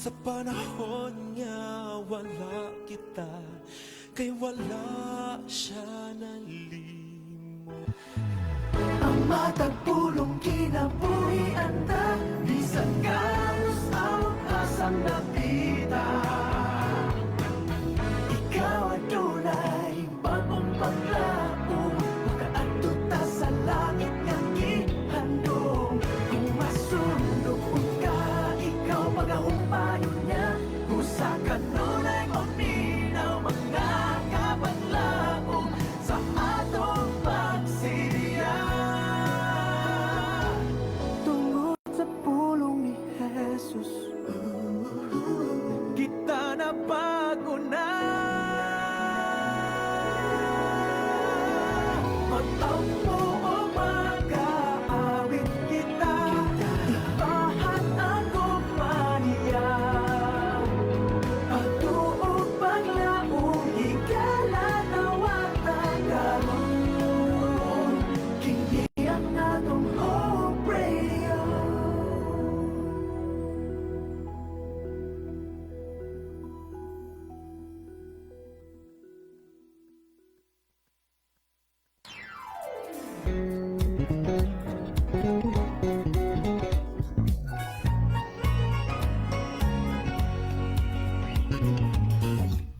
Sa panahon nga wala kita, kay wala siya nalimot. Ang matagpulong kinabuhian na bisan kalos ang asang napita. Ikaw adunay bagong paglaong, makaadto ta sa langit nga gihandong. Kung masundog ka, ikaw magahumpayo niya. Usa ka nunay maminaw mga kapaglaong sa atong pagsilya. Tungod sa pulong ni Jesus, kita na bago na. Magtampo o mag-aawit kita, ibahan ang kumaniya. Pagtuog paglaong, higala na watang karoon. Kini ang atong Hope Radio.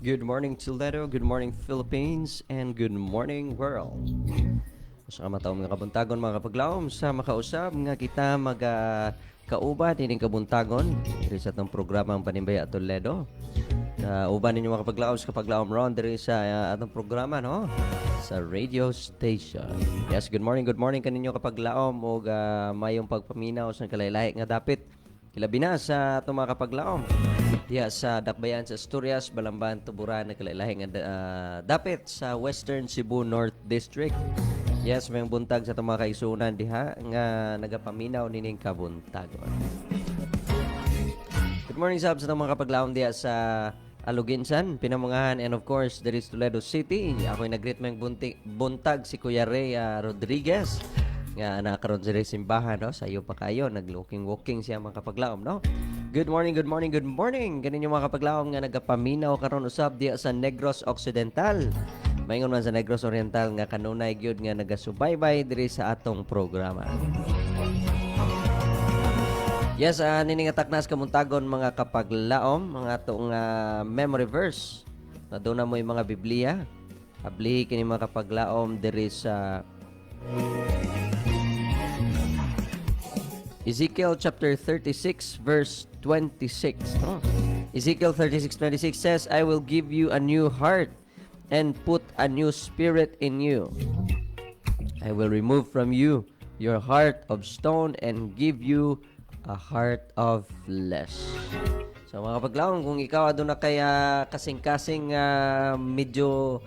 Good morning Toledo, good morning Philippines, and good morning world. Sa kamataong mga kabuntagon mga kapaglaom, sa makausap nga kita kauban dining kabuntagon diri sa atong programang Panimbaya Toledo. Uban ninyo mga kapaglaom sa kapaglaom ron diri sa atong programa no sa radio station. Yes, good morning kaninyo kapaglaom og mayong pagpaminaw sa kalaylahi nga dapit kilabi na sa atong mga kapaglaom. Diya sa Dakbayan sa Asturias, Balamban, Tuburan, nagkalailahing dapit sa Western Cebu North District. Yes, may buntag sa itong mga kaisunan diha nga nagapaminaw nining kabuntagon. Good morning sab sa itong mga kapaglaom diya sa Aluginsan, Pinamungahan, and of course, there is Toledo City. Ako'y nag-greet may buntag si Kuya Ray Rodriguez nga nakaroon sa simbahan no sa iyo pa kayo nag-walking siya mga kapaglaom no. Good morning ganin yung mga kapaglaom nga nagapaminaw karon usab diya sa Negros Occidental. Maingon man sa Negros Oriental nga kanunay gyud nga nagasubaybay diri sa atong programa. Yes, nini nga taknas kamuntagon mga kapaglaom mga atong memory verse. Naduna mo yung mga Biblia. Abli kini mga kapaglaom diri sa Ezekiel chapter 36 verse 26. Ezekiel 36:26 says, I will give you a new heart and put a new spirit in you. I will remove from you your heart of stone and give you a heart of flesh. So mga kapaglaom, kung ikaw aduna kaya kasing-kasing medyo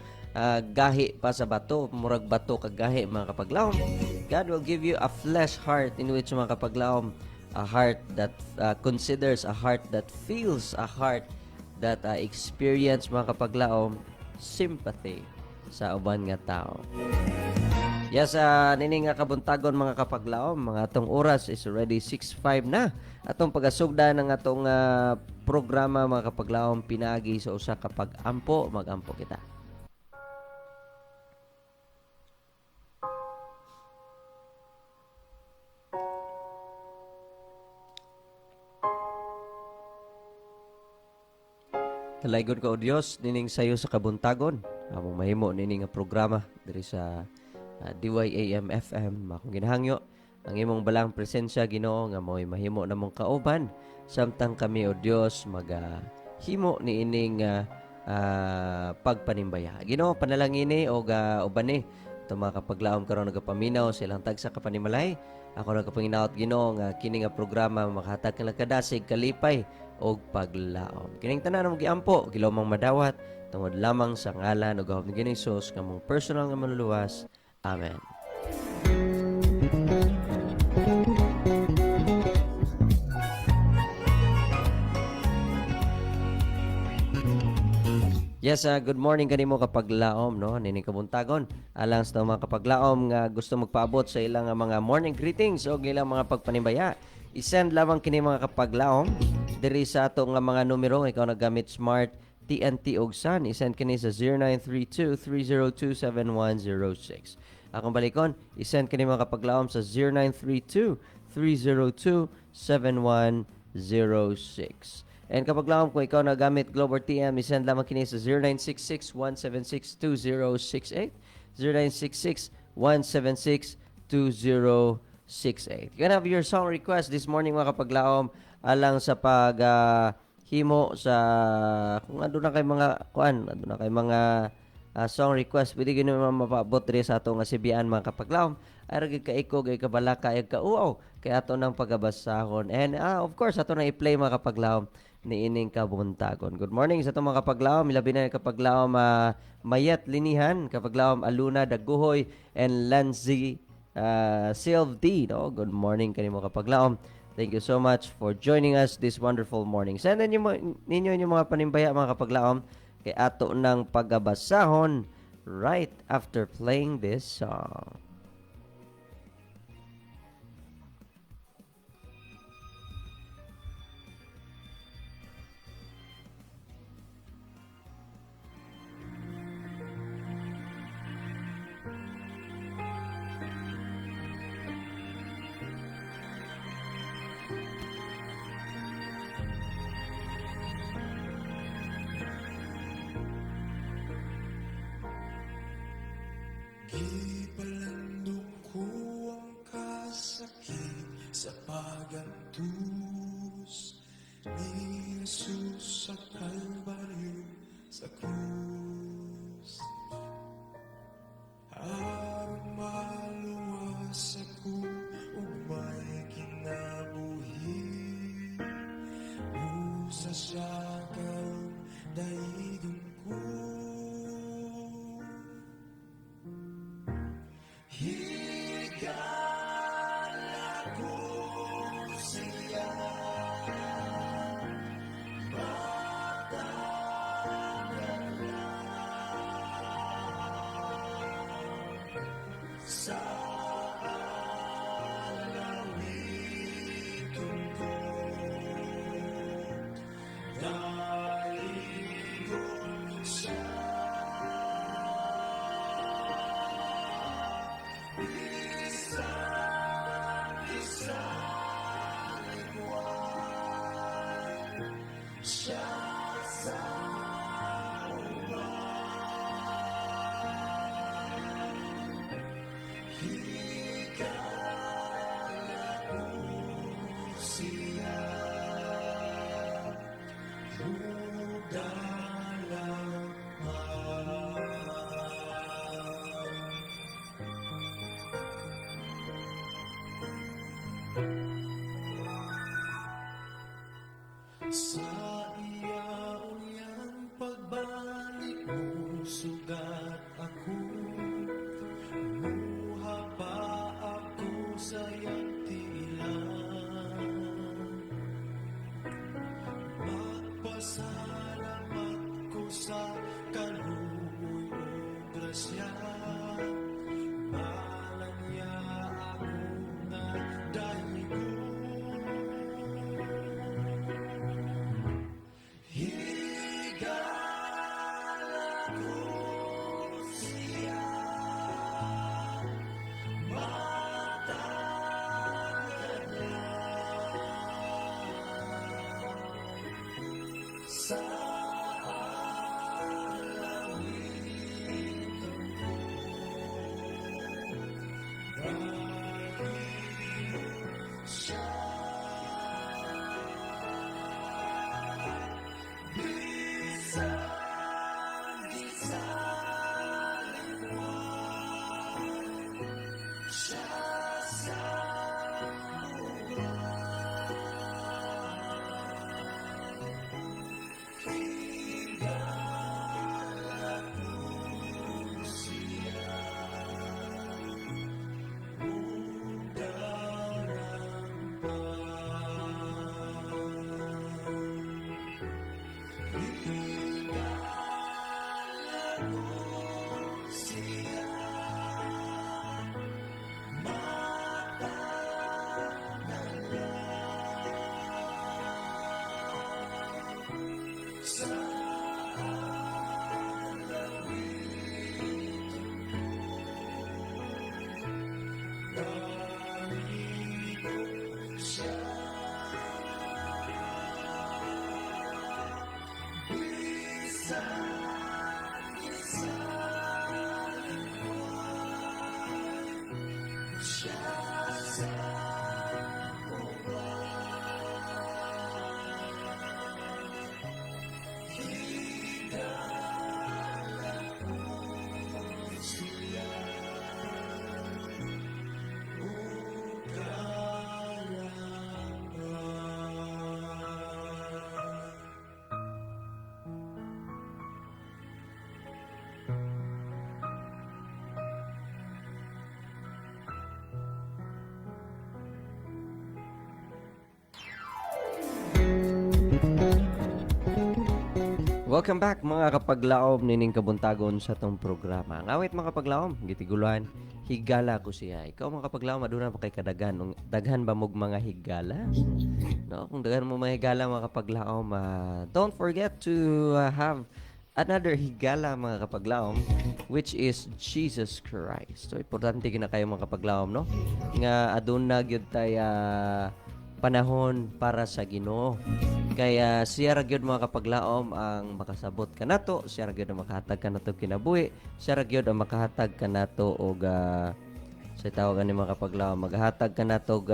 gahi pa sa bato, murag bato kag gahi mga kapaglaom, God will give you a flesh heart in which mga kapaglaom, a heart that considers, a heart that feels, a heart that experience mga kapaglaom sympathy sa uban nga tao. Yes, nini nga kabuntagon mga kapaglaom, mga atong oras is already 6:05 na. Atong pagasugda ng atong programa mga kapaglaom pinagi sa usa ka pag-ampo, mag-ampo kita. Talaygon ka o Diyos, nining sayo sa kabuntagon. Among mahimo nining nga programa diri sa DYAM FM. Akong ginahangyo ang imong balang presensya Ginoo nga mo'y mahimo namong kauban samtang kami o Diyos himo ni ining pagpanimbaya. Ginoo panalangini og uban ni mga kapaglaom karon nagapaminaw silang tagsa ka panimalay. Ako nagapanginaot Ginoo nga kini nga programa makahatag kang kadasig kalipay og paglaom. Kining tanan mo giampo, gilawmang madawat tungod lamang sa ngalan ug gahom ni Hesus nga mong personal nga manluluwas. Amen. Yes, good morning kanimo kapaglaom no nining kabuntagon alang sa mga kapaglaom nga gusto magpaabot sa ilang mga morning greetings o ilang mga pagpanimbaya. I-send lamang kini mga kapaglaom diri sa ato nga mga numero. Ikaw nagamit Smart, TNT og Sun, i-send kini sa 0932-302-7106. Akong balikon, i-send kini mga kapaglaom sa 0932-302-7106. And kapaglaom kung ikaw nagamit Globe or TM, i-send lamang kini sa 0966-176-2068, 0966-176-2068. You can have your song request this morning mga kapaglaom alang sa pag himo sa kung ano na kay mga song request, pwede gino mapabot rin sa ato nga sibian mga kapaglaom. Ay ragig kaikog, ay kabalaka, ay kauaw kay ato ng pagabasahon. And of course, ato na i-play mga kapaglaom ni ining kabuntagon. Good morning sa itong mga kapaglaom. Ilabi na kapaglaom Mayat Linihan, kapaglaom Aluna Daguhoy, and Lanzi Silv D. No? Good morning kanimo kapaglaom. Thank you so much for joining us this wonderful morning. Send ninyo yung mga panimbaya mga kapaglaom kay ato ng pagabasahon right after playing this song. Ipalandok ko ang kasakit sa pagantus ni Jesus sa Kalbaryo sa krus. Aron maluwas ako ug may kinabuhi, usa siya karon daigin ko. Sa iyaon yang pagbalik mo, sugat ako, muha pa ako sa iyang tiilan. Magpasalamat ko sa kaluoy o grasya, malang niya ako na dahigo. Sa alawin ko Welcome back mga kapaglaom nining kabuntagon sa tong programa. Ngawit mga kapaglaom, gitiguluhan, higala ko siya. Ikaw mga kapaglaom, aduna pa kay kadagan. Daghan ba mog mga higala? No, kung daghan mo mga higala mga kapaglaom, don't forget to have another higala mga kapaglaom, which is Jesus Christ. So importante gina kayo mga kapaglaom, no? Nga aduna gyud tay panahon para sa Ginoo. Kaya siya ra gyud mga kapaglaom ang makasabot kanato, siya ra gyud ang makahatag kanato kinabuhi, siya ra gyud ang makahatag kanato og sa tawagan ni mga kapaglaom, maghatag kanato og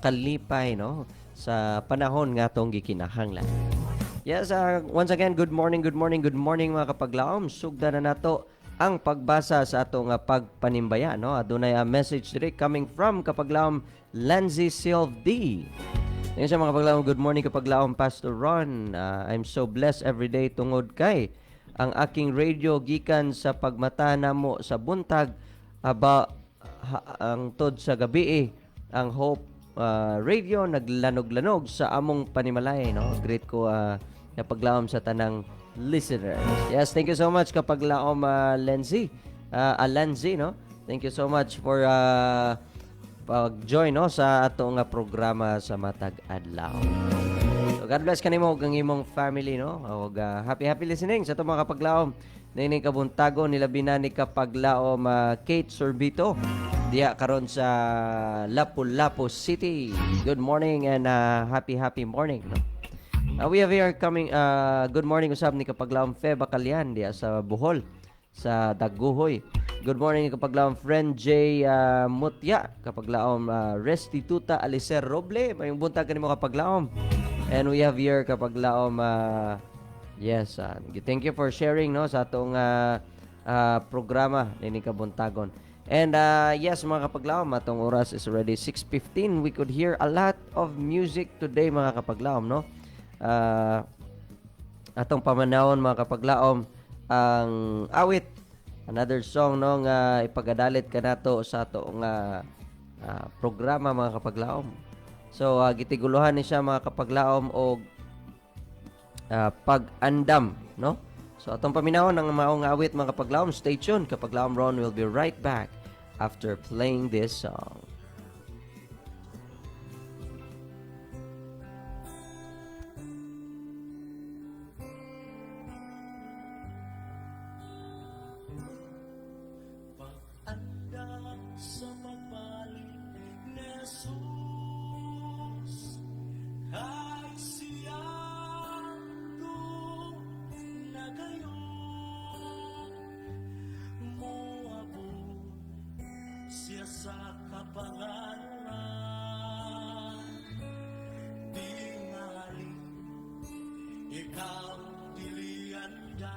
kalipay, no, sa panahon nga tong gikinahanglan. Yes, once again, good morning mga kapaglaom. Sugda na nato ang pagbasa sa atong pagpanimbaya, no. Adunay a message diri coming from kapaglaom Lanzi Silv-D. Ngayon sa mga kapaglaom, good morning kapaglaom Pastor Ron. I'm so blessed every day tungod kay ang aking radio gikan sa pagmata namo sa buntag ang tod sa gabi ang Hope radio naglanog-lanog sa among panimalay, no. Great ko kapaglaom sa tanang listeners. Yes, thank you so much kapaglaom Lanzi. Alanzi, no. Thank you so much for pag-join, no, sa atong programa sa matag adlaw. So God bless kanimo ug ang imong family, no. Ug happy listening sa atong mga kapaglaom. Nining kabuntago nila binani kapaglaom Kate Sorbito diya karon sa Lapu-Lapu City. Good morning and happy morning, no. We have here coming good morning usab ni kapaglaom Fe Bacalian diya sa Bohol sa Daguhoy. Good morning kapaglaom friend J Mutya, kapaglaom Restituta Alicer Roble, may buntag kanimo kapaglaom. And we have here kapaglaom yes, thank you for sharing, no, sa atong programa nini kabuntagon. And yes mga kapaglaom, atong oras is already 6:15. We could hear a lot of music today mga kapaglaom, no. Atong pamanawon mga kapaglaom ang awit, another song, no, nga ipagadalit kanato sa atong programa mga kapaglaom. So gitiguluhan ni siya mga kapaglaom og pag-andam, no. So atong paminawon ang maong awit mga kapaglaom. Stay tuned. Kapaglaom Ron will be right back after playing this song. Pag-andam sa pagpalit ni Jesus, ay siyang nagayon. Moabot siya sa kapangalan, tingali ikaw pilihan da.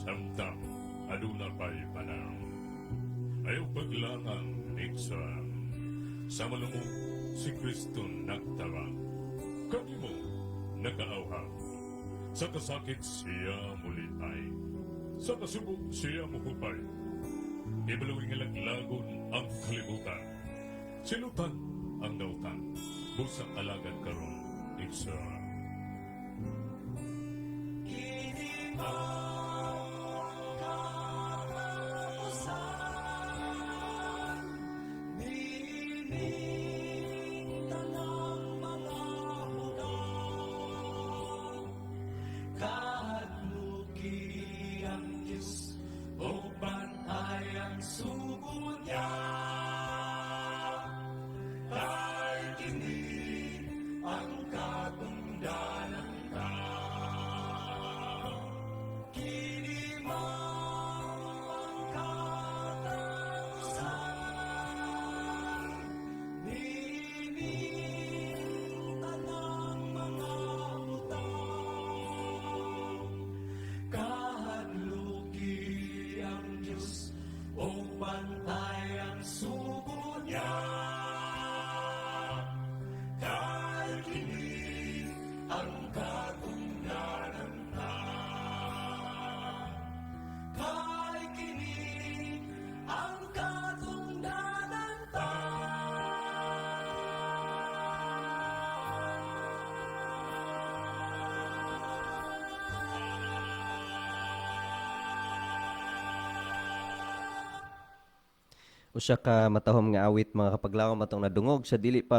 Samtang aduna pa'y panang ayaw paglangang iksan sa malungog si Kristo nagtawag kami mo nakaawhang sa kasakit siya muli ay sa kasubok siya mukupay ibalawing alaglagon ang kalibutan sinutan ang nautan busang alagad karon iksa Kahadluki ang Diyos o bantay ang sugo niya. Kay kini ang katungdanan ka. Kini mo ang katapusan. Ninimintan ang mga utang. Kahadluki ang Diyos o bantay ang sugo niya. Kay kini ang katungdanan na. Kay kini ang katungdanan ta. Usa ka matahom nga awit mga kapaglawom atong nadungog sa dili pa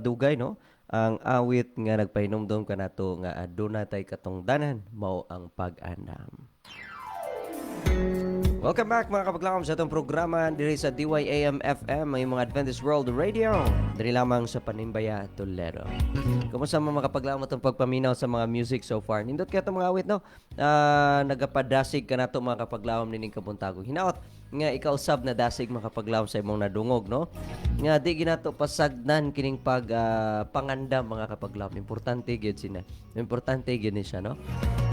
dugay no ang awit nga nagpahinumdom kanato nga aduna tay katungdanan mao ang pag-anam. Welcome back mga kapaglawom sa atong programa diri sa DYAM FM may mga Adventist World Radio diri lamang sa Panimbaya, Toledo. Kumusta mga kapaglawom atong pagpaminaw sa mga music so far? Nindot kaya itong mga awit no? Nagapadasig ka na ito mga kapaglawom nining kabuntagong. Hinaot nga ikaw sab na dasig mga kapaglawom sa imong nadungog no? Nga di ginato pasagdan kining pangandam mga kapaglawom. Importante gyud sina. Importante gyud ni siya no?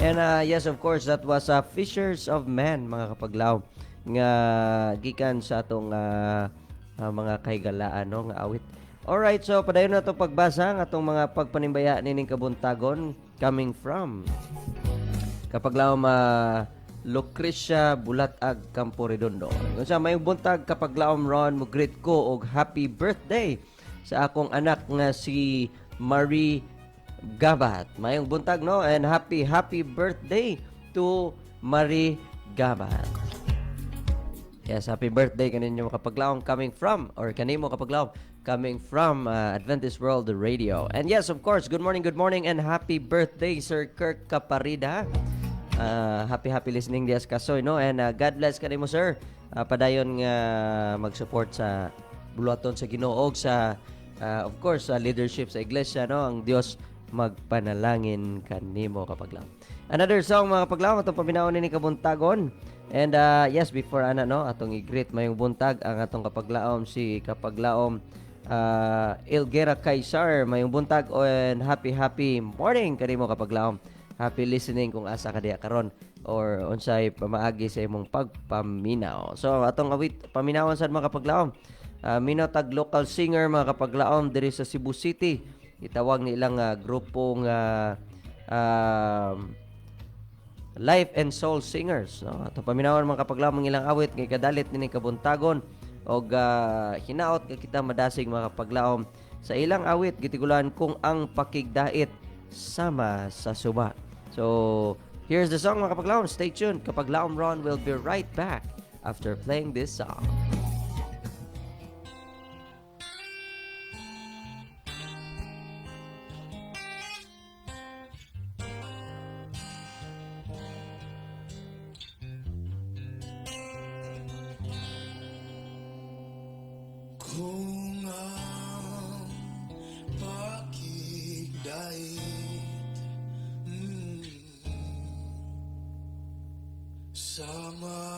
And yes of course that was Fishers of Men mga kapaglawom nga gikan sa atong mga kaygalaan no nga awit. Alright, so padayon na itong pagbasa ng atong mga pagpanimbaya nining kabuntagon coming from kapaglawom Lucrecia Bulatag Campo Redondo. Kung sa may buntag kapaglawom ron mo greet ko og happy birthday sa akong anak nga si Marie Gabat. Mayong buntag no and happy birthday to Marie Gabat. Yes, happy birthday kaninyo kapaglawom coming from or kanimo kapaglawom coming from Adventist World Radio. And yes, of course, good morning and happy birthday Sir Kirk Caparida. Happy listening dias kasoy no and God bless kanimo sir. Padayon nga mag-support sa buluhaton sa Ginoo og sa of course sa leadership sa iglesia no ang Dios magpanalangin kanimo kapaglawom. Another song mga kapaglawom atong paminawon ni kabuntagon. And yes, before no atong i-greet mayong buntag ang atong kapaglawom si kapaglaom Ilgera Kaisar mayong buntag and happy morning kanimo kapaglawom. Happy listening kung asa ka diha karon or unsay pamaagi sa imong pagpaminaw. So atong awit paminawon sad mga kapaglawom. Minaw tag local singer mga kapaglawom diri sa Cebu City. Itawag ni ilang grupong Life and Soul Singers no ato paminawon mga kapaglawom ang ilang awit kay kadalit ni kabuntagon og hinaot ka kita madasig mga kapaglawom sa ilang awit gitigulan kung ang pakigdait sama sa suba. So here's the song mga kapaglawom, stay tuned. Kapaglawom Ron will be right back after playing this song. Kung ang pakigdait sama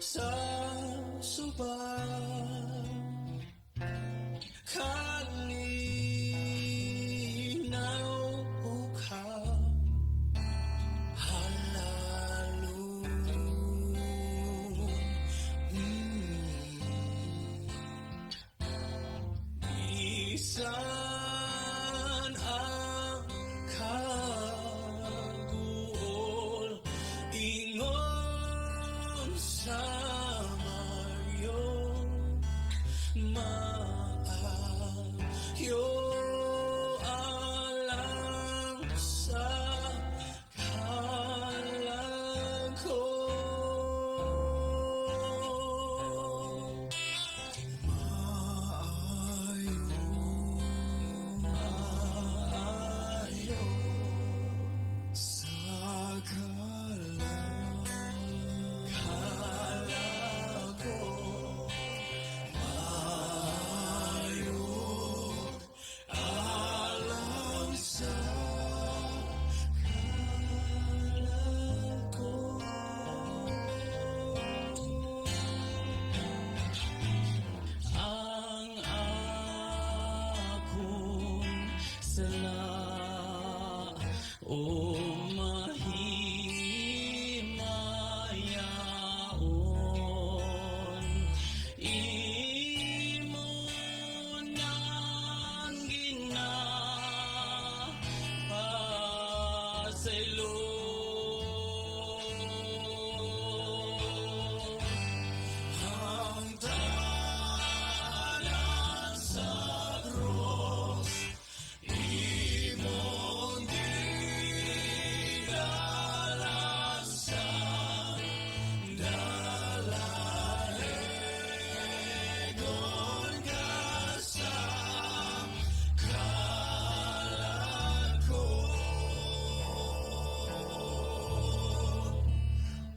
sa suba Mayo maayo alang sa kalag ko. Maayo sa kalag ko. Maayo alang sa kalag ko. Ang akong sala o mahimayaon imo nang ginapasaylo. Ang tanan sa krus imong dinala sa dalahegon ka sa kalag ko.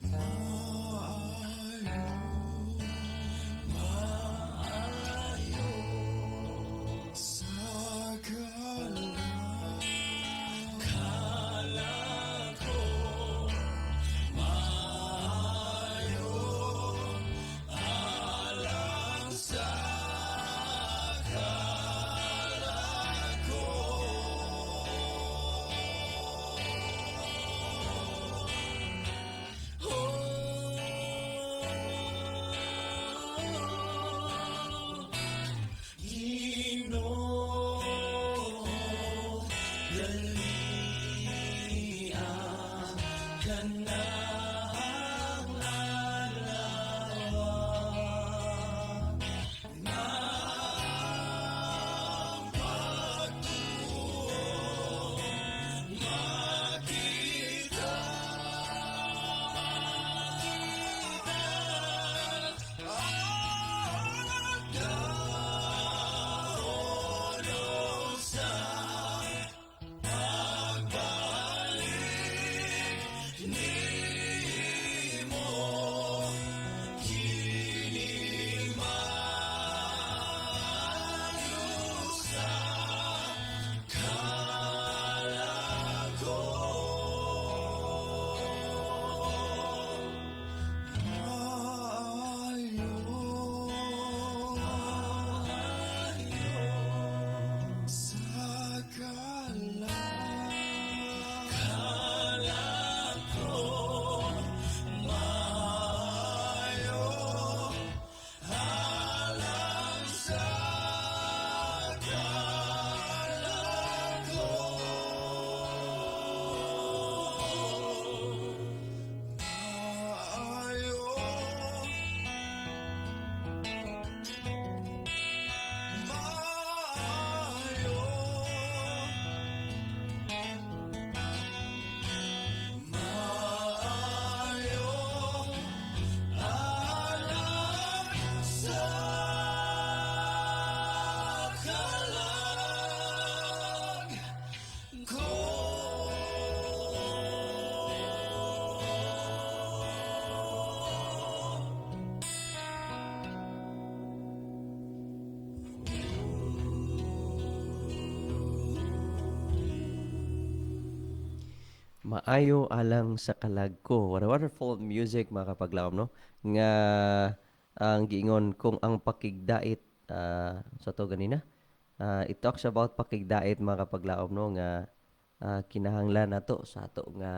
Maayo sa kalag ko. Maayo alang sa kalag ko. Ginoo, dalia ka na ang alawa. Ang pagtuo makita ang daon sa pagbalik nimo. Kini maayo sa kalag ko. Maayo sa kalag ko. Maayo alang sa kalag ko. Maayo maayo alang sa kalag ko. Maayo alang sa kalag ko. What a wonderful music mga kapaglaom, no? Nga ang giingon kung ang pakigdait sa to ganina. It talks about pakigdait mga kapaglaom, no? Nga kinahanglan nato sa ato nga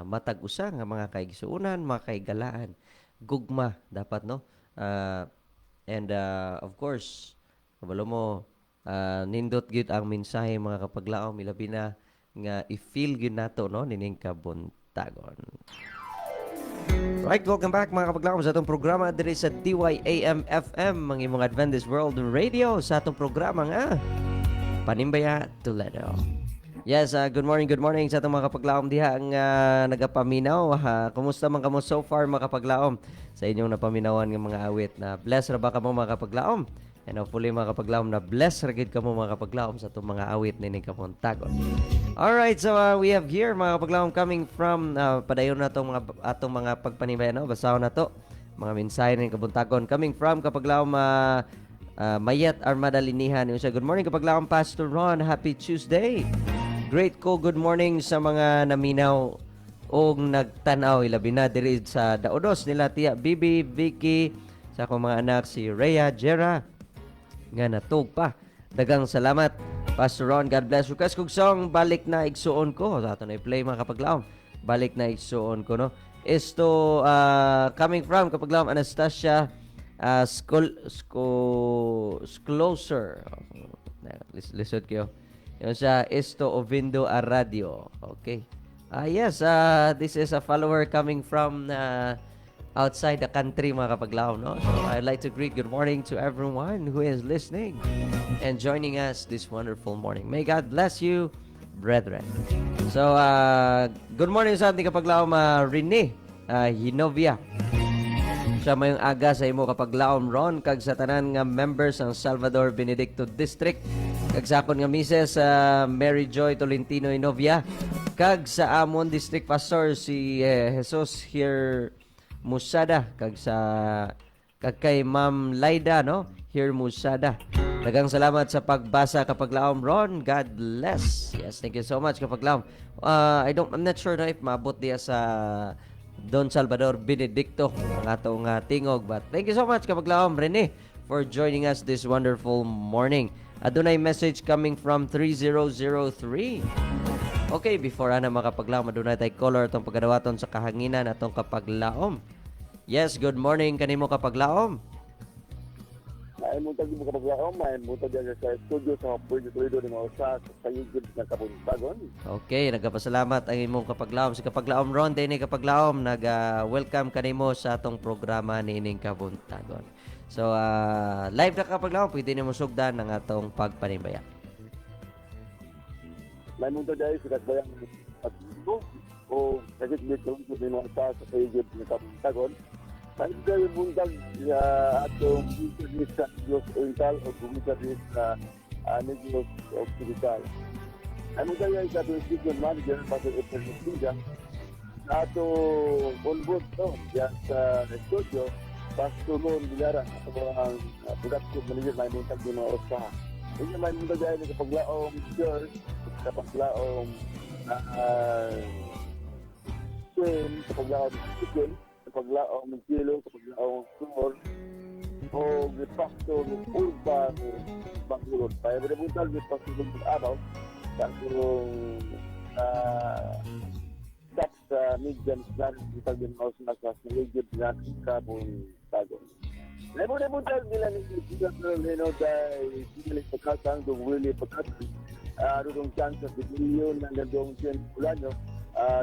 matag usa nga mga kaigsuonan, mga kaigalaan, gugma dapat, no? And of course, kabalo mo, nindot gyud ang mensahe mga kapaglaom, ilabi na nga i-feel gyud nato, no, nining kabuntagon. Right, welcome back mga kapaglaom sa atong programa diri sa DYAM-FM, ang imong Adventist World Radio, sa atong programa nga Panimbaya Toledo. Yes, good morning sa atong mga kapaglaom diha ang nagapaminaw. Kumusta man kamo so far mga kapaglaom sa inyong napaminawan nga mga awit? Na bless ra ba kamo mga kapaglaom? And hopefully mga kapaglaom na bless ra gid kamo mga kapaglaom sa atong mga awit ni kapuntagon. Alright, so we have here mga kapaglaom coming from padayon na atong mga pagpanimbayan, no? Basahon na to mga mensahe ni kabuntagon coming from kapaglaom Mayet Armada Linihan. Yung good morning kapaglaom Pastor Ron, happy Tuesday. Great ko good morning sa mga naminaw o nagtanaw ilabi na diri sa Daodos nila tiya Bibi, Vicky, sa akong mga anak si Rhea, Jera nga natug pa. Dagang salamat Pastor Ron, God bless you. Kung song balik na igsuon ko sa ato na i-play mga kapaglaom, balik na igsuon ko, no? Esto coming from kapaglaom Anastasia Closer. Lisod kayo. Yung sa Esto Ovindo a Radio. Okay. Yes, this is a follower coming from outside the country mga kapaglaom, no? So I'd like to greet good morning to everyone who is listening and joining us this wonderful morning. May God bless you, brethren. So good morning sa ating kapaglaom Rene Hinovia. Siya mayong aga sa imo kapaglaom Ron kag sa tanan nga members ng Salvador Benedicto District, kag sa akon nga misis Mary Joy Tolentino Hinovia, kag sa amon district pastor si Jesus here Musada, kag kay Ma'am Laida, no? Here Musada. Dagang salamat sa pagbasa kapaglaom Ron. God bless. Yes, thank you so much kapaglaom. I'm not sure na if maabot diya sa Don Salvador Benedicto ang atong tingog, but thank you so much kapaglaom Rene for joining us this wonderful morning. Adunay message coming from 3003. Okay, before ana makapaglaom, adunay tay color atong pagadawaton sa kahanginan atong kapaglaom. Yes, good morning kanimo kapaglaom. Ay mo tagi mo kapaglaom, ay mo tagi sa studio sa Puerto Toledo ni mga usa sa YouTube ng Kabuntagon. Okay, nagapasalamat ang imong kapaglaom. Si kapaglaom Ron, din kapaglaom, nag-welcome kanimo sa atong programa ni ining Kabuntagon. So, live na kapaglaom, pwede nimo sugdan ang atong pagpanimbaya. May mo tagi sa katbayang pagtuto o sagit-git ng mga usa sa YouTube ng Kabuntagon. Tayo yung buntag sa atong business sa Diyos Oriental o business sa Negros Occidental. Ano tayo sa atong institution manager, Pastor Efren Mestinga, sa atong onboard, no? Yan sa studio, Pastor Ron Villara, ang production manager, may buntag yung mga osaha. Hindi may buntag tayo sa paglaong church, sa paglaong swim, sa paglaong chicken, paglaong ng kilo, paglaong sumor, o gipakto ng urban bangulod. Kaya binabuntag gipakto ng araw, kakurong stop sa medium plan, gipag din ako sa medium plan kabong tagon. Kaya binabuntag nila ni Gabriel Leno dahil sinilig pagkatang dong Willie pagkatang dong chance sa bilyon ng gandong Jen Pulanyo,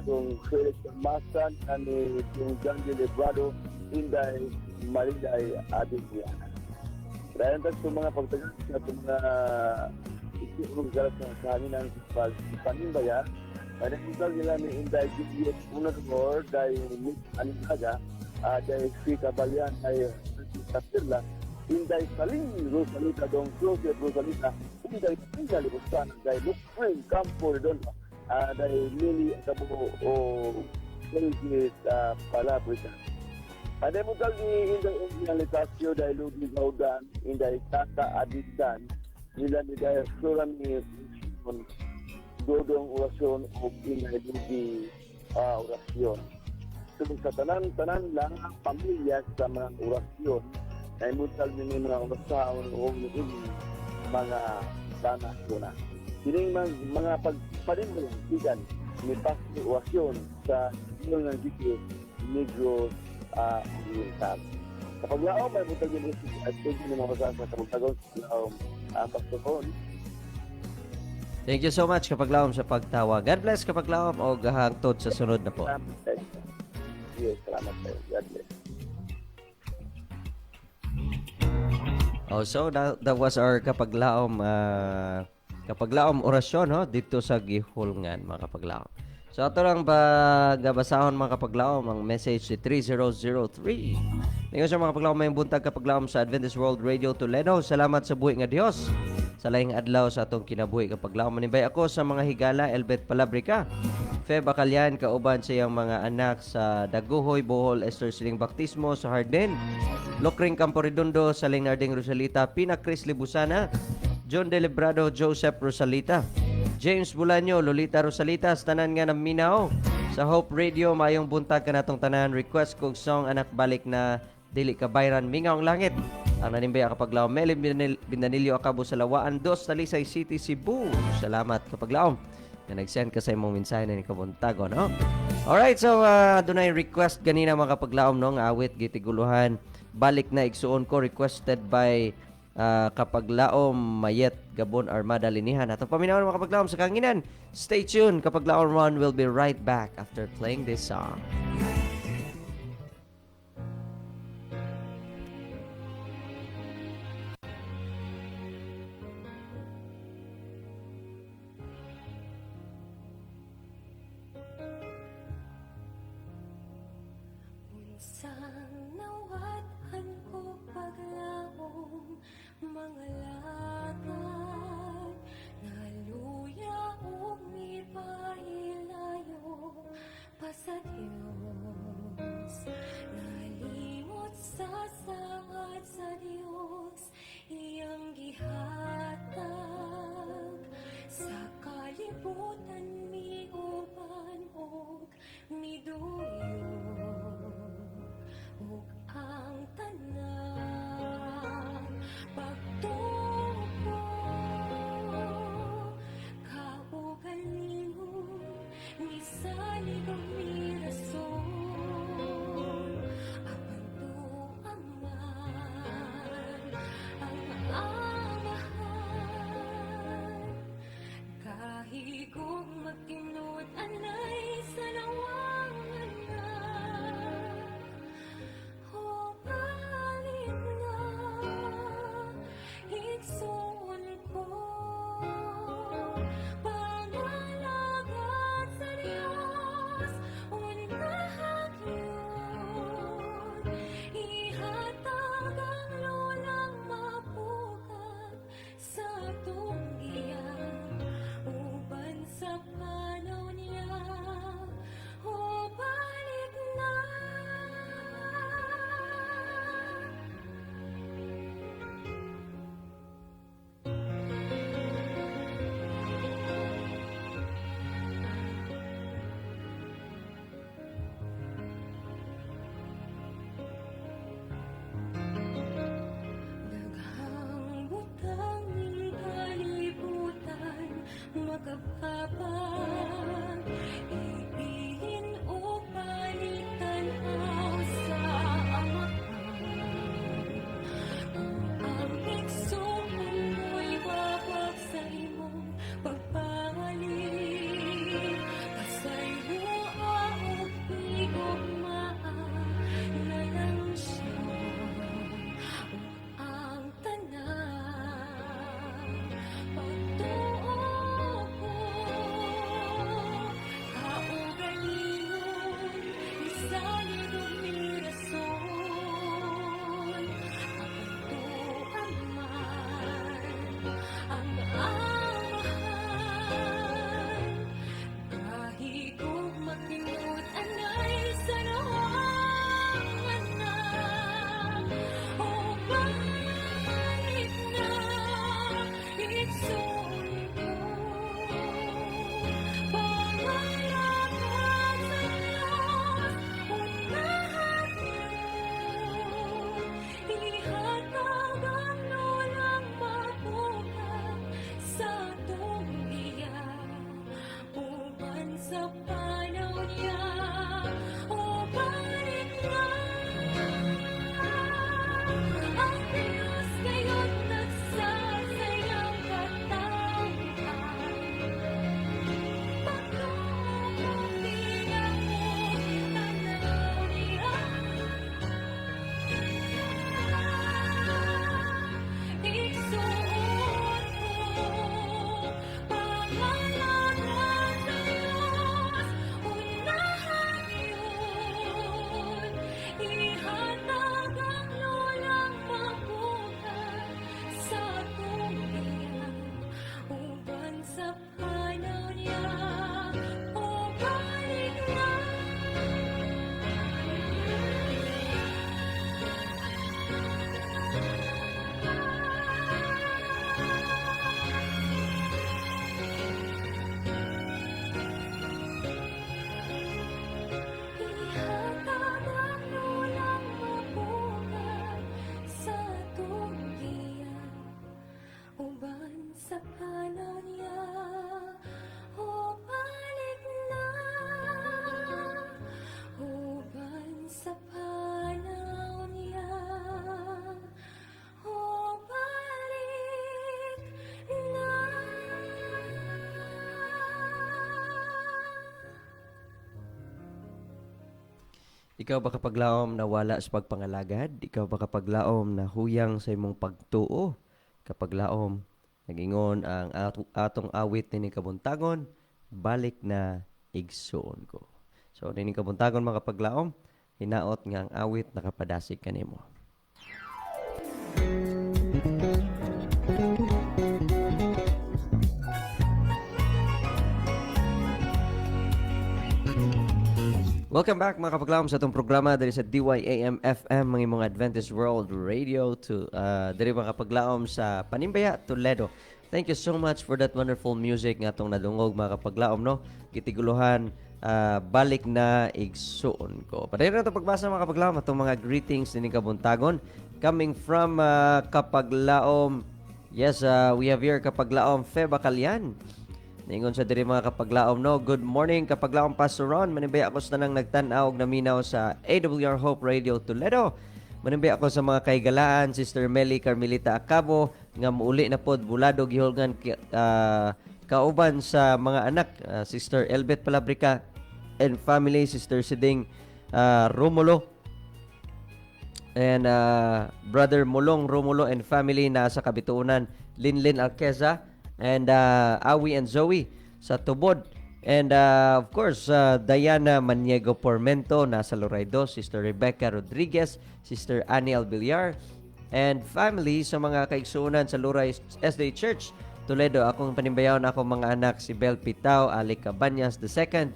dong Felix Masan ani dong Janji Lebrado inday Mariday Adiliana. Dahil sa mga pagtagal sa mga isyong galas ng kahanginan sa panimbaya, ay nakikita nila ni Inday Juliet Unador dahil Miss Aninhaga, dahil si Kabalyan ay Kapirla, Inday Saling Rosalita dong Closet Rosalita, Inday Pinga Libustanan dahil Lukring Campo Redondo, dahil Lili Kabuo o Felix Palabrita. Ada mo tali Inday Engineering Litasio dahil Ludi Gaudan, Inday Tata Adidan, nila ni dahil Suran ni Dodong Orasyon o Inday Ludi Orasyon. So sa tanan lang ang pamilya sa mga orasyon, ay mo tali ni mga orasaon o mga tanah na. Sining mga pagparindalan ni Pastor Orasyon sa Iyong ng Dito, Negros Oriental. Kapag lao, may mutag yun at pwede ni mga sa Kabuntagon ang Pastor. Thank you so much kapaglaom sa pagtawa. God bless kapaglaom o gahangtod sa sunod na po. you. Salamat kayo. God bless. Oh, so that was our kapaglaom orasyon dito sa Gihulngan, mga kapaglaom. So ato lang gabasahon, mga kapaglaom, ang message si 3003. Ngayon sa mga kapaglaom, may buntag kapaglaom sa Adventist World Radio Toledo. Salamat sa buhi nga Dios. Sa laing adlaw sa atong kinabuhi kapaglaom, manibay ako sa mga higala Elbet Palabrica, Feb Acalian, kauban sa iyang mga anak sa Daguhoy, Bohol, Esther Siling Baptismo sa Hardin, Lokring Campo Redondo, sa Narding Rosalita, Pina Chris Libusana, John Delibrado, Joseph Rosalita, James Bulanyo, Lolita Rosalita, sa tanan nga ng Minao, sa Hope Radio, mayong buntag ka natong tanan, request kong song anak balik na Dili Kabayran, Mingaong Langit. Ang nanimbay kapaglaom, Meli Bindanilyo Akabo sa Lawaan, Dos, Talisay City, Cebu. Salamat kapaglaom na nag-send ka sa imong mensahe na ni Kabuntago, no? Alright, so dunay request ganina mga kapaglaom, no? Nga awit, gitiguluhan, balik na igsuon ko, requested by kapaglaom Mayet Gabon Armada Linihan. At ang paminawan mga kapaglaom sa kanginan, stay tuned. Kapaglaom Ron will be right back after playing this song. Sang nawatan ko paglaom mga latag naluya o mipahilayo pa sa Diyos, nalimot sa sangad sa Diyos iyang gihatag sa kalibutan miuban og miduyo ug ang tanan pagtuo Ikaw ba kapaglaom na wala sa pagpangalagad? Ikaw ba kapaglaom na huyang sa imong pagtuo? Kapaglaom, nagingon ang atong awit ni kabuntagon, balik na igsuon ko. So, ni kabuntagon mga kapaglaom, hinaot nga ang awit nakapadasig kanimo. Welcome back mga kapaglaom sa itong programa dali sa DYAM FM mga imong Adventist World Radio to dali mga kapaglaom sa Panimbaya, Toledo. Thank you so much for that wonderful music nga itong nadungog mga kapaglaom, no? Kitiguluhan, balik na igsuon ko. Padayon na ito pagbasa mga kapaglaom itong mga greetings ni kabuntagon coming from kapaglaom. Yes, we have here kapaglaom Feba Kalyan. Ningon sa diri mga kapaglaom, no? Good morning kapaglaom Pastor Ron. Manimbay ako sa nang nagtan-aw og naminaw sa AWR Hope Radio Toledo. Manimbay ako sa mga kaigalaan Sister Melly Carmelita Acabo nga muuli na pod bulado gihulgan kauban sa mga anak Sister Elbet Palabrica and family, Sister Siding Romulo and Brother Mulong Romulo and family na sa Kabituunan, Linlin Alqueza and Awi and Zoe sa Tubod. And of course, Diana Maniego Pormento nasa Loraido, Sister Rebecca Rodriguez, Sister Annie Albiliar, and family sa mga kaigsuunan sa Luray SDA Church, Toledo. Akong panimbayaw na akong mga anak si Bel Pitao, Ali Cabanyas II,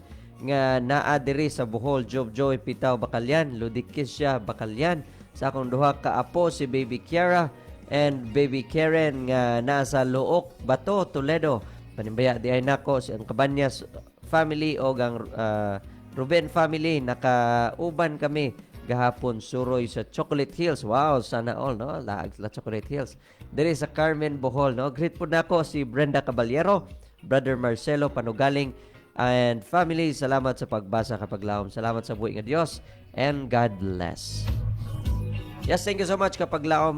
nga naa diri sa Bohol, Job Joy Pitao Bacalyan, Ludikisya Bacalyan, sa akong duha ka apo si Baby Kiara and Baby Karen nga nasa Luok, Bato, Toledo. Panimbaya di ay nako si ang Cabanyas family o ang Ruben family. Nakauban kami gahapon suroy sa Chocolate Hills. Wow, sana all, no? La Chocolate Hills. Diri sa Carmen, Bohol, no? Greet po nako si Brenda Caballero, Brother Marcelo Panugaling, and family. Salamat sa pagbasa kapaglaom. Salamat sa buhay nga Dios, and God bless. Yes, thank you so much kapaglaom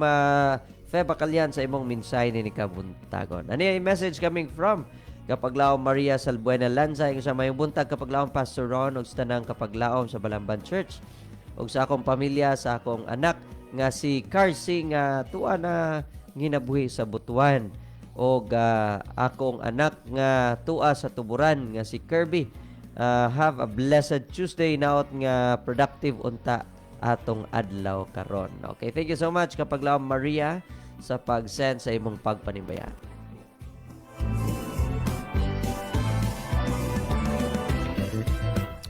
Feba Kalyan sa imong minsay ni kabuntagon. Ano yung message coming from kapaglaom Maria Salbuena Lanza yung sa mayong buntag kapaglaom Pastor Ron og sa tanang kapaglaom sa Balamban Church og sa akong pamilya, sa akong anak nga si Carcy nga tuwa na ginabuhi sa Butuan og akong anak nga tuwa sa Tuburan nga si Kirby. Have a blessed Tuesday, naot nga productive unta atong adlaw karon. Okay, thank you so much kapaglaom Maria sa pag-send sa imong pagpanimbaya.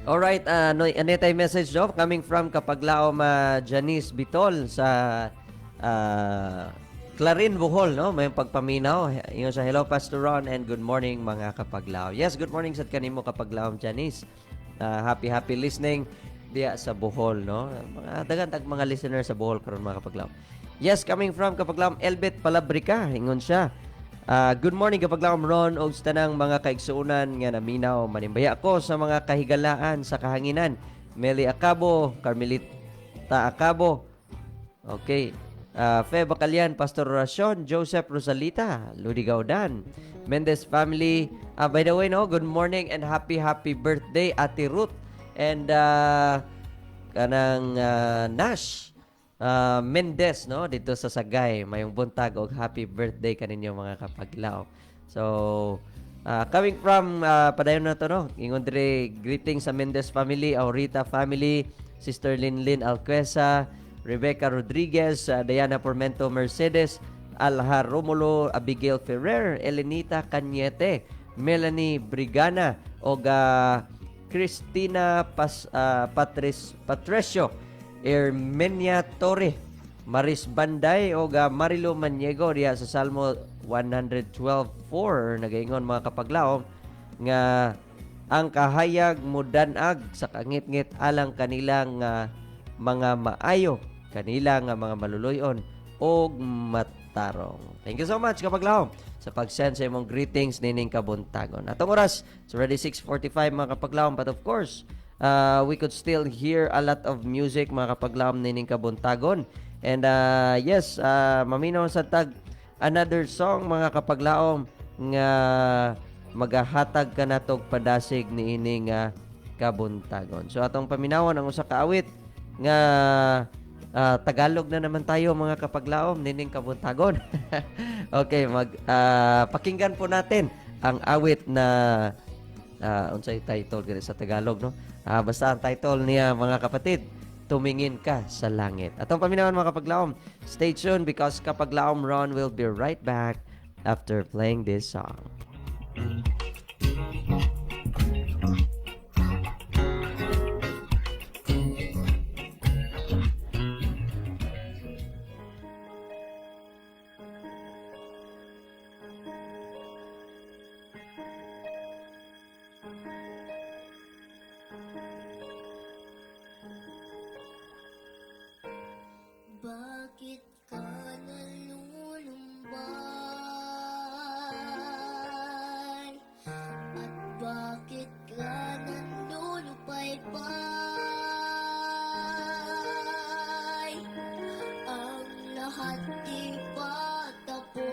Alright, ano tayo message no? Coming from kapaglaom Janice Bitol sa Clarin, Bohol, no? May pagpaminaw. Ingon sa hello Pastor Ron and good morning mga kapaglaom. Yes, good morning sa kanimo kapaglaom Janice. Happy listening diya sa Bohol, no? Mga dagantag mga listeners sa Bohol karon mga kapaglaom. Yes, coming from kapaglaom Elbet Palabrica, ingon siya. Good morning kapaglaom Ron og sa tanang mga kaigsuunan nga naminaw. Manimbaya ko sa mga kahigalaan sa kahanginan. Meli Acabo, Carmelita Acabo. Okay. Feba Kalyan, Pastor Racion, Joseph Rosalita, Ludi Gaudan, Mendez family. By the way, no, good morning and happy birthday Ate Ruth and kanang Nash Mendez, no, dito sa Sagay. Mayong buntag og happy birthday kaninyo mga kapaglaw. So coming from padayon na to, no, ingon dire greetings sa Mendez family, Aurita family, Sister Linlin Alquesa, Rebecca Rodriguez, Diana Pormento Mercedes, Alha Romulo, Abigail Ferrer, Elenita Cañete, Melanie Brigana og Cristina Patricio, Ermenia Torre, Maris Banday o Marilo Maniego diya sa Salmo 112:4 nagaingon mga kapaglaom nga ang kahayag mudanag sa kangit-ngit alang kanilang mga maayo, kanila nga mga maluluyon og matarong. Thank you so much kapaglaom sa pag-send sa imong greetings nining kabuntagon. Atong oras, it's already 6:45 mga kapaglaom, but of course, we could still hear a lot of music mga kapaglaom nining kabuntagon. And yes, maminaw sa tag another song mga kapaglaom nga magahatag ka natog padasig niining kabuntagon. So atong paminawan ang usa ka awit nga Tagalog na naman tayo mga kapaglaom, nining kabuntagon. Okay, pakinggan po natin ang awit na unsay title gani sa Tagalog, no? Basta ang title niya mga kapatid, Tumingin Ka sa Langit. Atong paminawan mga kapaglaom, stay tuned because Kapaglaom Ron will be right back after playing this song. Bakit ka nalulumbay? At bakit ka nandulupay-pay? Ang lahat di pa tapos.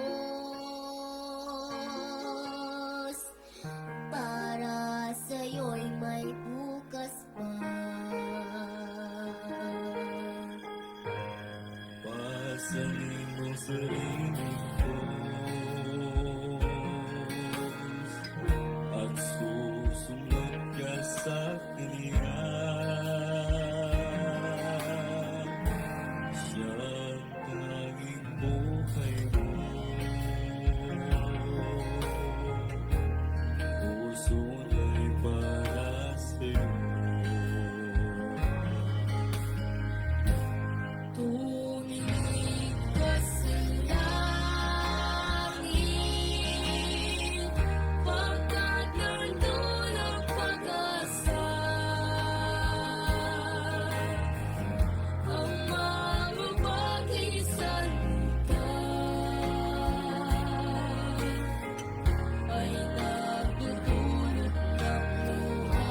Para sa'yo'y may bukas pa. Pasanin mo sarili ko at susunod ka sa kiniyan. Siyang tanging buhay mo, puso na'y para sa'yo. Tumingin ka sa langit, pagkat nandun ang pag-asa. Ang mga bagay sa lupa ay nagdudulot ng luha.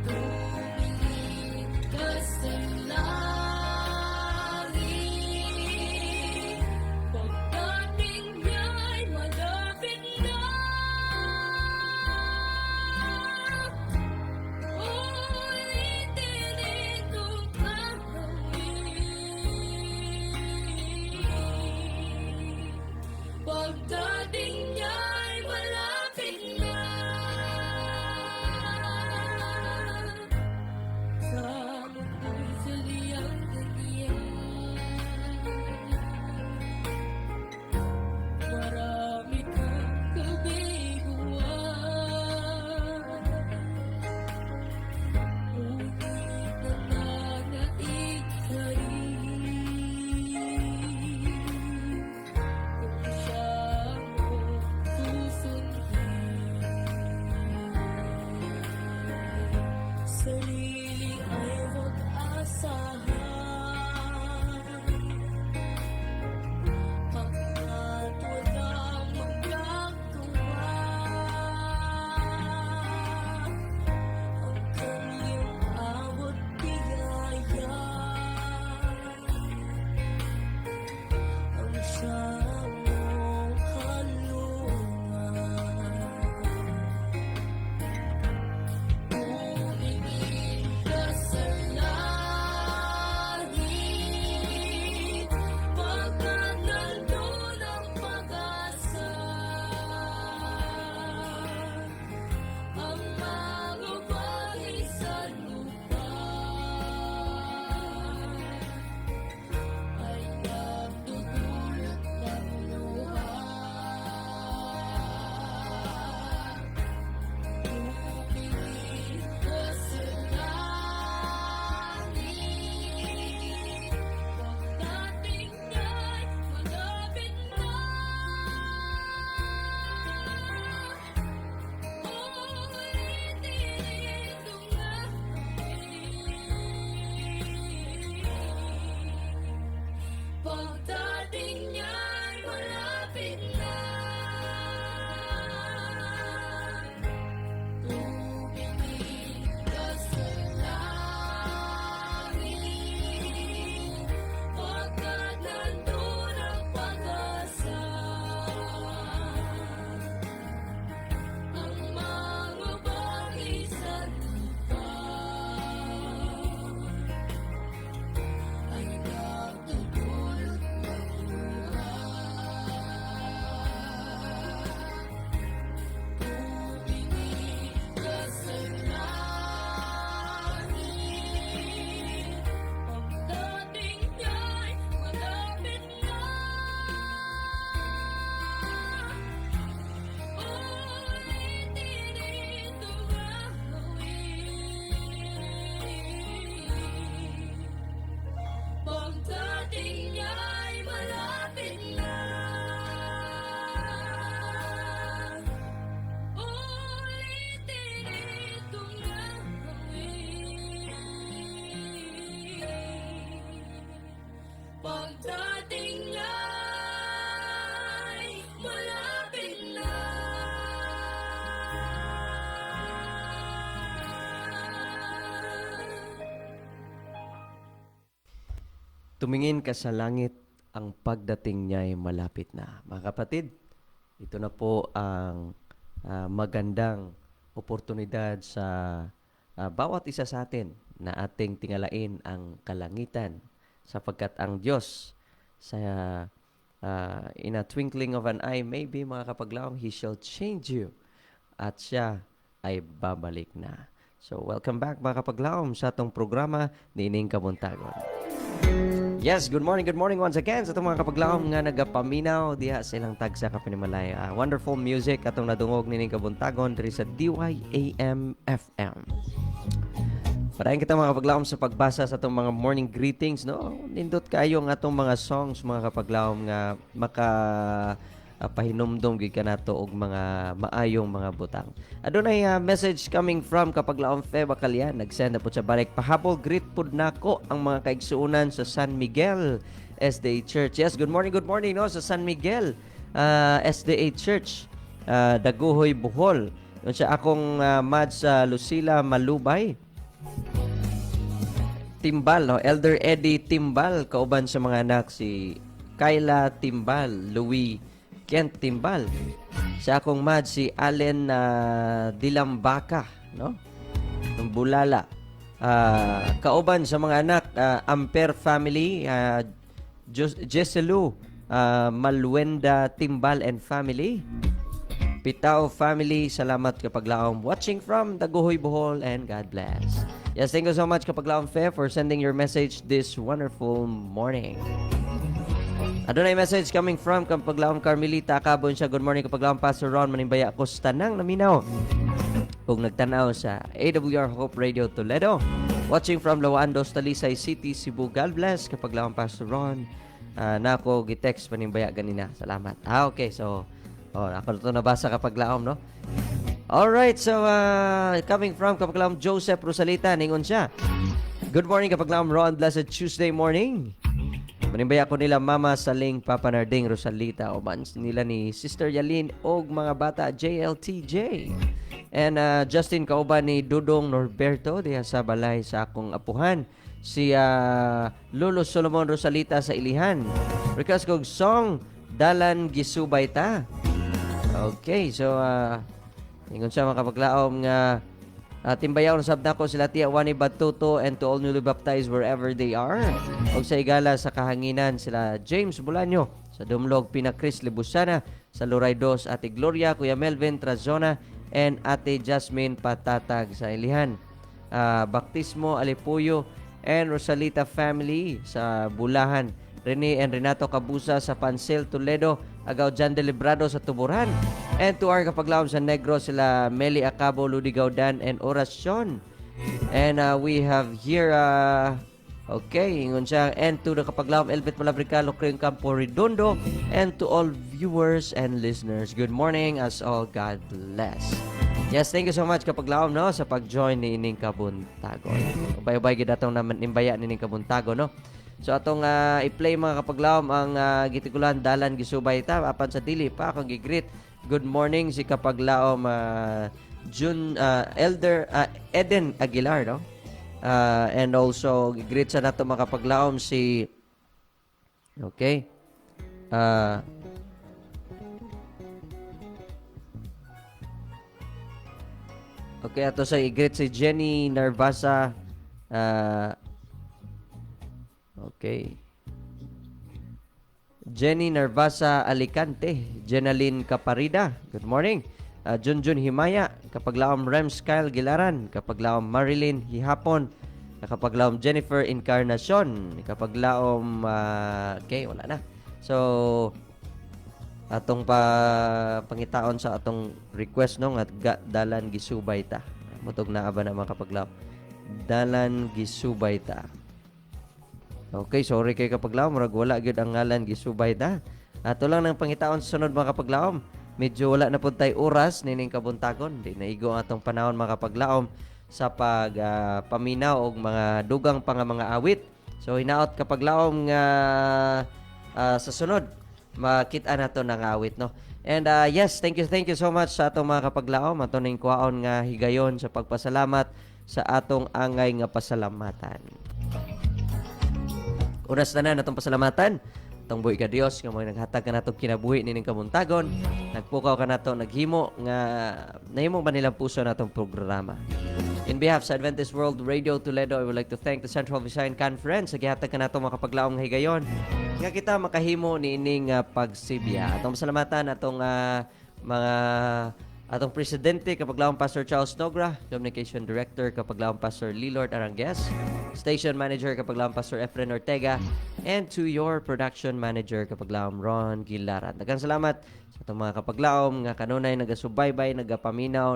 Tumingin ka sa langit, pagdating niya'y malapit na. Ulitin itong gagawin, pagdating niya'y malapit na. Sa muko'y saliyang ganyan, marami kang kabiguan. Ngunit nananaig ka rin kung siya mo susundin. Sarili ay huwag asahan, pagkat walang magagawa. Ang kanyang awat bigaya, ang siyang mong kalungan. Tumingin ka sa langit, pagkat nandun ang pag-asa. Ang mga bagay sa lupa ay nagdudulot ng luha. Tumingin ka sa langit, pagdating niya'y malapit na. Ulitin itong gagawin, pagdating niya'y malapit na. Tumingin ka sa langit, pagkat nandun ang pag-asa. Ang mga bagay sa lupa Tumingin ka sa langit, ang pagdating niya ay malapit na. Mga kapatid, ito na po ang magandang oportunidad sa bawat isa sa atin na ating tingalain ang kalangitan sapagkat ang Diyos sa in a twinkling of an eye, maybe mga kapaglaom, He shall change you at siya ay babalik na. So, welcome back mga kapaglaom sa atong programa ni Ining Kabuntagon. Yes, good morning once again sa itong mga kapaglaom nga nagapaminaw diha sa ilang tagsa kapinimalay. Wonderful music atong nadungog ni Ining Kabuntagon diri sa DYAM FM. Parayan kita mga kapaglaom sa pagbasa sa itong mga morning greetings, no? Nindot kayo ang atong mga songs, mga kapaglaom nga pahinumdom gid kanato og mga maayong mga butang. Adunay message coming from kapaglaom Fe Bacalian. Nagsend na po sa balik pahabol greet pud nako ang mga kaigsuonan sa San Miguel SDA Church. Yes, good morning no sa San Miguel SDA Church, Daguhoy, Bohol. Yun siya akong mad sa Lucila, Malubay. Timbal, no? Elder Eddie Timbal, kauban sa mga anak si Kyla Timbal, Louis Kent Timbal. Sa akong mad si Allen Dilambaka, no? Ng Bulala. Kauban sa mga anak, Amper family, Jeselu Malwenda Timbal and family. Pitao family, salamat kapaglaom. Watching from Daguhoy, Bohol, and God bless. Yes, thank you so much kapaglaom Fe for sending your message this wonderful morning. Adunay message coming from kapaglaom Carmelita Cabon siya. Good morning kapaglaom Pastor Ron Manimbaya ako sa tanang naminaw kung nagtanaw sa AWR Hope Radio Toledo. Watching from Lawandos, Talisay City, Cebu. God bless kapaglaom Pastor Ron. Nako gitext Manimbaya ganina. Salamat. Okay, so ako ito nabasa kapaglaom, no? Alright, so coming from kapaglaom Joseph Rosalita, ningon siya. Good morning kapaglaom Ron, blessed Tuesday morning. Manimbaya ko nila Mama Saling Papa Narding Rosalita o mans nila ni Sister Yalin og mga bata JLTJ. And Justin kauban ni Dudong Norberto diha sa balay sa akong apuhan si Lolo Solomon Rosalita sa Ilihan. Request kog song Dalan Gisubay Ta. Okay, so ingon siya mga kapaglaom nga timbayaw na sabda ko sila Tia Wani Batuto and to all newly baptized wherever they are. Og sa igala sa kahanginan sila James Bulanyo sa Dumlog, Pina Chris Libusana, sa Luray Dos, Ate Gloria, Kuya Melvin Trazona, and Ate Jasmine Patatag sa Ilihan. Baptismo Alipuyo and Rosalita family sa Bulahan. Rene and Renato Cabusa sa Pansel, Toledo. Agaw Jan Delibrado sa Tuburan. And to our kapaglaom sa Negro sila Meli Acabo, Ludi Gaudan, and Orasyon. And we have here okay, ingon siya, and to the kapaglaom Elbet Malabrica, Locreon Campo Redondo, and to all viewers and listeners, good morning as all. God bless. Yes, thank you so much kapaglaom, no, sa pag-join ni Ining Kabuntagon. Ubay-ubay gid atong naman nimbaya ni Ining Kabuntagon, no. So atong i-play mga kapaglaom ang gitikulan Dalan Gisubay Ta apan sa dili pa akong gigreet. Good morning si kapaglaom Elder Eden Aguilar, no? And also greet sa nato mga kapaglaom si okay. Okay, ato sa i-greet si Jenny Narvasa. Okay. Jenny Narvasa Alicante, Jenaline Caparida, good morning. Junjun Himaya, kapaglaom Rems Kyle Gilaran, kapaglaom Marilyn Hihapon, kapaglaom Jennifer Encarnacion, kapaglaom okay, wala na. So atong pangitaon sa atong request no nga Dalan Gisubay Ta. Mutog na aba na mga kapaglaom. Dalan Gisubay Ta. Okay, sorry kay kapaglaom, murag wala gyud ang ngalan Gisubay Ta. Ato lang ng pangitaon sa sunod mga kapaglaom. Medyo wala na pud tay oras nining Kabuntagon. Di naigo ang atong panahon mga kapaglaom sa paminaw og mga dugang pa nga mga awit. So hinaot kapaglaom nga sa sunod makita nato ng awit, no. And yes, thank you so much sa atong mga kapaglaom. Ato ning kuhaon nga higayon sa pagpasalamat sa atong angay nga pasalamatan. Unas tanan natong pasalamatan. Tong buhi ka Dios nga mo naghatag ka nato kinabuhi nining kabuntagon. Nagpukaw ka nato naghimo nga nahimo ba nilang puso natong programa. In behalf sa Adventist World Radio Toledo, I would like to thank the Central Visayan Conference sa gihatag ka nato makapaglaom nga higayon nga kita makahimo niining pagsibya. Atong pasalamatan atong mga atong presidente kapaglaong Pastor Charles Nogra, Communication Director kapaglaong Pastor Lilord Arangues, Station Manager kapaglaong Pastor Efren Ortega, and to your Production Manager kapaglaong Ron Gilaran. Daghang salamat sa atong mga kapaglaom nga kanunay nagasubaybay, nagapaminaw,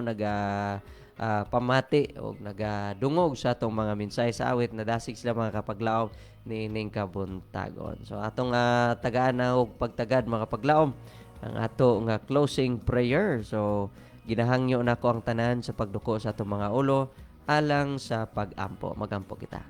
pamati o nagadungog sa atong mga mensahe sa awit na dasig sila mga kapaglaom ni ining kabuntagon. So atong tagaan na og pagtagad mga kapaglaom ang ato nga closing prayer. So ginahangyo nako ang tanan sa pagduko sa atong mga ulo alang sa pagampo. Magampo kita.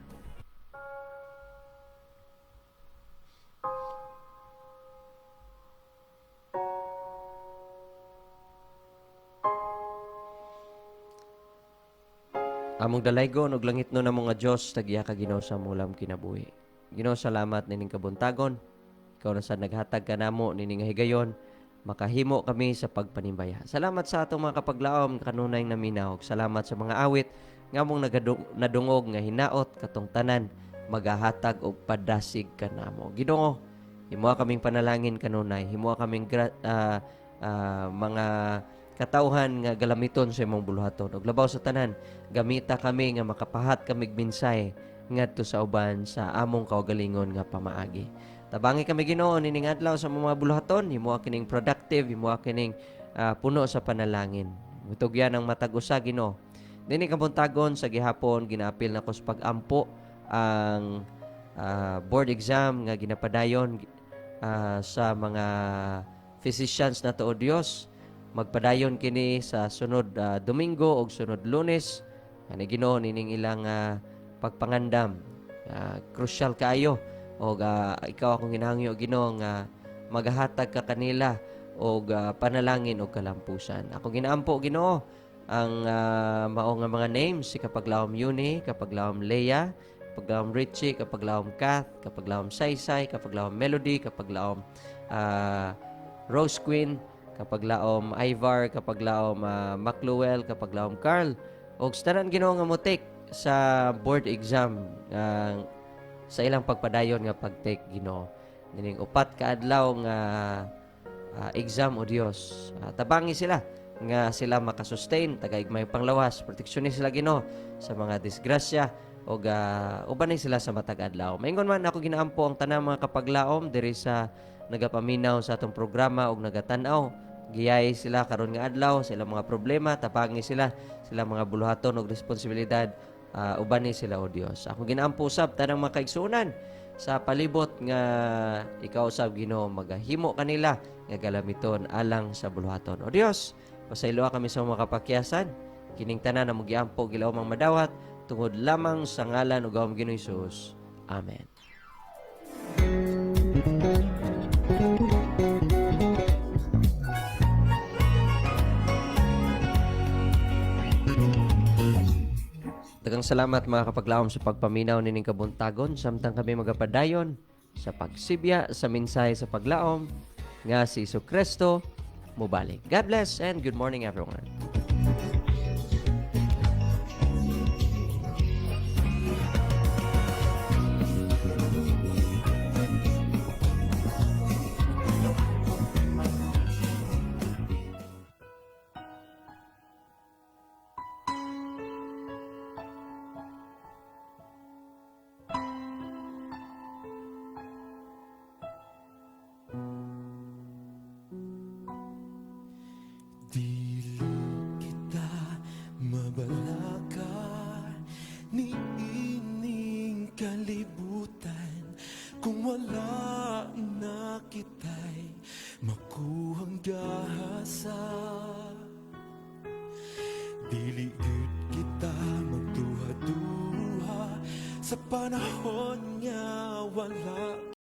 Among dalaygon og langit no na mga Dios tagiya ka Ginoo sa mulam kinabuhi. Ginoo salamat nining kabuntagon. Ikaw na sa naghatag kanamo nining higayon. Makahimo kami sa pagpanimbaya. Salamat sa atong mga kapaglaom kanunay naminaw. Salamat sa mga awit nga mong nadungog nga hinaot katong tanan magahatag og padasig kanamo. Ginoo, himo kaming panalangin kanunay. Himo kaming mga katawhan nga galamiton sa imong buluhaton. Og labaw sa tanan, gamita kami nga makapahat kamig minsay ngadto sa uban sa among kaugalingon nga pamaagi. Tabangi kami Ginoo nining adlaw sa mga buluhaton, himo kining productive, himo kining puno sa panalangin. Mutugyan ang matag usa Ginoo. Dini kabuntagon sa gihapon ginaapil nako sa pagampo ang board exam nga ginapadayon sa mga physicians nato o Dios. Magpadayon kini sa sunod Domingo o sunod Lunes. Ani Ginoo nining ilang pagpangandam. Crucial kaayo. O ikaw akong ginahangyo Ginoo nga magahatag ka kanila og panalangin og kalampusan. Ako ginaampo Ginoo ang mao nga mga names si kapaglaom Yuni, kapaglaom Leia, kapaglaom Richie, kapaglaom Kath, kapaglaom Saysay, kapaglaom Melody, kapaglaom Rose Queen, kapaglaom Ivar, kapaglaom Macluel, kapaglaom Carl. Og tanan Ginoo nga motik sa board exam sa ilang pagpadayon nga pag-take Ginoo. Nining upat ka adlaw nga exam o Dios. Tabangi sila nga sila makasustain tagaigmay panglawas, proteksyon sila Ginoo sa mga disgrasya o uban sila sa matag adlaw. Maingon man ako ginaampo ang tanang mga kapaglaom diri sa nagapaminaw sa atong programa og nagatan-aw. Giyay sila karon nga adlaw sa ilang mga problema, tabangi sila mga buluhaton og responsibilidad. Uban sila o Dios. Ako ginaampo usab tanang mga kaigsunan sa palibot nga ikaw usab Ginoo magahimo kanila nga galamiton alang sa buluhaton. O Dios, pasayloa kami sa mga kapakyasan. Kining tanan na magiampo gilaw mang madawat tungod lamang sa ngalan ug gawom Ginoo Hesus. Amen. Daghang salamat mga kapaglaom sa pagpaminaw nining kabuntagon samtang kami magapadayon sa pagsibya sa mensahe sa paglaom nga si Jesucristo mubalik. God bless and good morning everyone. Dili kita mabalaka ni ining kalibutan kung wala na kita'y makuhang gahasa. Dili gud kita magduha-duha sa panahon nga wala